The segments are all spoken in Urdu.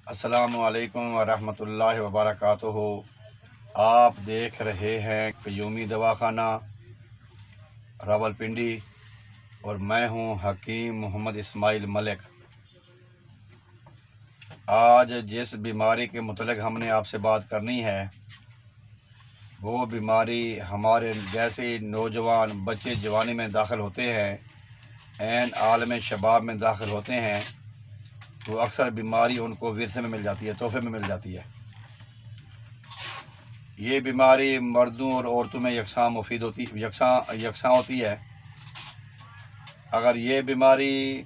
السلام علیکم ورحمۃ اللہ وبرکاتہ۔ آپ دیکھ رہے ہیں قیومی دواخانہ راولپنڈی اور میں ہوں حکیم محمد اسماعیل ملک۔ آج جس بیماری کے متعلق ہم نے آپ سے بات کرنی ہے وہ بیماری ہمارے جیسے نوجوان بچے جوانی میں داخل ہوتے ہیں، عین عالم شباب میں داخل ہوتے ہیں، تو اکثر بیماری ان کو ورثے میں مل جاتی ہے، تحفے میں مل جاتی ہے۔ یہ بیماری مردوں اور عورتوں میں یکساں ہوتی ہے۔ اگر یہ بیماری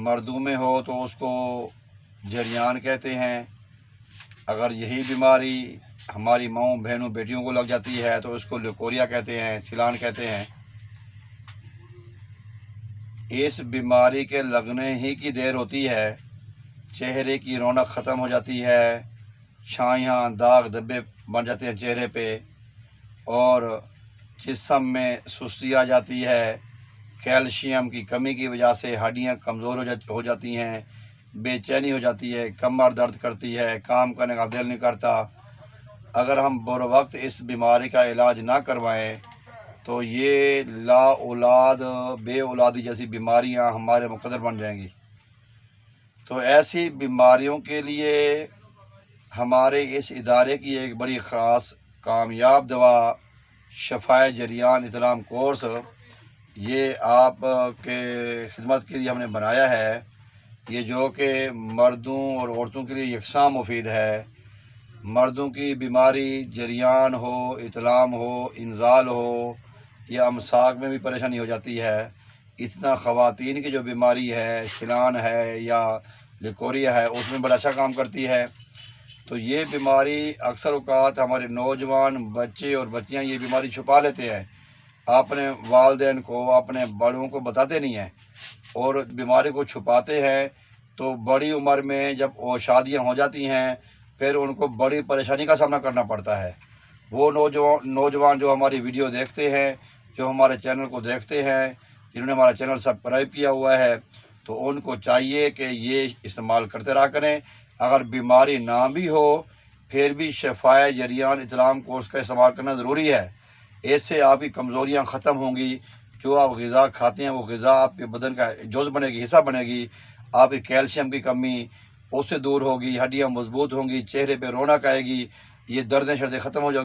مردوں میں ہو تو اس کو جریان کہتے ہیں، اگر یہی بیماری ہماری ماؤں بہنوں بیٹیوں کو لگ جاتی ہے تو اس کو لیکوریا کہتے ہیں، سیلان کہتے ہیں۔ اس بیماری کے لگنے ہی کی دیر ہوتی ہے، چہرے کی رونق ختم ہو جاتی ہے، چھائیاں داغ دھبے بن جاتے ہیں چہرے پہ، اور جسم میں سستی آ جاتی ہے۔ کیلشیم کی کمی کی وجہ سے ہڈیاں کمزور ہو جاتی ہیں، بے چینی ہو جاتی ہے، کمر درد کرتی ہے، کام کرنے کا دل نہیں کرتا۔ اگر ہم بروقت اس بیماری کا علاج نہ کروائیں تو یہ لا اولاد بے اولادی جیسی بیماریاں ہمارے مقدر بن جائیں گی۔ تو ایسی بیماریوں کے لیے ہمارے اس ادارے کی ایک بڑی خاص کامیاب دوا شفائے جریان اسلام کورس، یہ آپ کے خدمت کے لیے ہم نے بنایا ہے، یہ جو کہ مردوں اور عورتوں کے لیے یکساں مفید ہے۔ مردوں کی بیماری جریان ہو، اطلام ہو، انزال ہو یا امساک میں بھی پریشانی ہو جاتی ہے، اتنا خواتین کی جو بیماری ہے، سیلان ہے یا لیکوریا ہے، اس میں بڑا اچھا کام کرتی ہے۔ تو یہ بیماری اکثر اوقات ہمارے نوجوان بچے اور بچیاں یہ بیماری چھپا لیتے ہیں، اپنے والدین کو، اپنے بڑوں کو بتاتے نہیں ہیں اور بیماری کو چھپاتے ہیں۔ تو بڑی عمر میں جب وہ شادیاں ہو جاتی ہیں پھر ان کو بڑی پریشانی کا سامنا کرنا پڑتا ہے۔ وہ نوجوان جو ہماری ویڈیو دیکھتے ہیں، جو ہمارے چینل کو دیکھتے ہیں، جنہوں نے ہمارا چینل سبسکرائب کیا ہوا ہے، تو ان کو چاہیے کہ یہ استعمال کرتے رہا کریں۔ اگر بیماری نہ بھی ہو پھر بھی شفائے جریان اسلام کورس کا استعمال کرنا ضروری ہے۔ اس سے آپ کی کمزوریاں ختم ہوں گی، جو آپ غذا کھاتے ہیں وہ غذا آپ کے بدن کا جزء بنے گی، حصہ بنے گی، آپ کی کیلشیم کی کمی اس سے دور ہوگی، ہڈیاں مضبوط ہوں گی، چہرے پہ رونق آئے گی، یہ دردیں شردیں ختم ہو جائیں گی۔